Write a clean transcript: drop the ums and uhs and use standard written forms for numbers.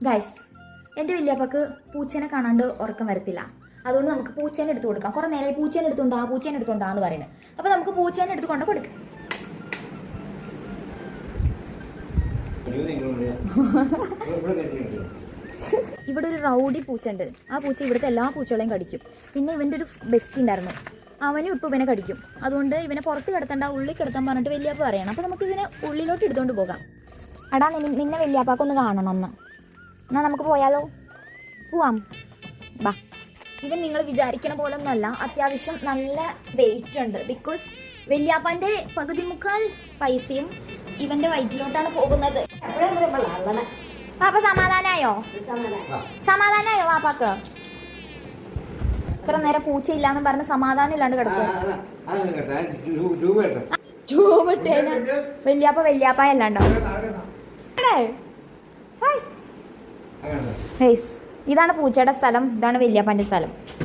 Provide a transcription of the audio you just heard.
Guys, എൻ്റെ വല്യപ്പക്ക് പൂച്ചേനെ കാണാണ്ട് ഉറക്കം വരത്തില്ല. അതുകൊണ്ട് നമുക്ക് പൂച്ചേനെ എടുത്ത് കൊടുക്കാം. കുറേ നേരമായി പൂച്ചേനെ എടുത്തുകൊണ്ടാന്ന് പറയുന്നത്. അപ്പോൾ നമുക്ക് പൂച്ചേനെ എടുത്ത് കൊണ്ട് കൊടുക്കാം. ഇവിടെ ഒരു റൗഡി പൂച്ച ഉണ്ട്. ആ പൂച്ച ഇവിടുത്തെ എല്ലാ പൂച്ചകളെയും കടിക്കും. പിന്നെ ഇവൻ്റെ ഒരു ബെസ്റ്റ് ഉണ്ടായിരുന്നു, അവനും ഇപ്പോൾ ഇവനെ കടിക്കും. അതുകൊണ്ട് ഇവനെ പുറത്ത് കിടത്തണ്ട, ഉള്ളിൽ കിടത്താൻ പറഞ്ഞിട്ട് വല്യപ്പ പറയണം. അപ്പോൾ നമുക്ക് ഇതിനെ ഉള്ളിലോട്ട് എടുത്തുകൊണ്ട് പോകാം. എടാ, നിന്നെ വല്യപ്പാക്കൊന്ന് കാണണം ഒന്ന്. എന്നാൽ നമുക്ക് പോയാലോ? പോവാം, ബാ. ഇവൻ നിങ്ങൾ വിചാരിക്കണ പോലെ ഒന്നുമല്ല, അത്യാവശ്യം നല്ല വെയിറ്റ് ഉണ്ട്. ബിക്കോസ് വല്യാപ്പാൻ്റെ പകുതി മുക്കാൽ പൈസയും ഇവൻ്റെ വയറ്റിലോട്ടാണ് പോകുന്നത്. പാപ്പ സമാധാനായോ പാപ്പാക്ക്? ഇത്ര നേരം പൂച്ചയില്ലാന്ന് പറഞ്ഞ് സമാധാനം ഇല്ലാണ്ട് കിടക്കും. ചൂവിട്ടേന് വല്യാപ്പ അല്ലാണ്ടാവും. ഇതാണ് പൂച്ചയുടെ സ്ഥലം, ഇതാണ് വല്യാപ്പാൻ്റെ സ്ഥലം.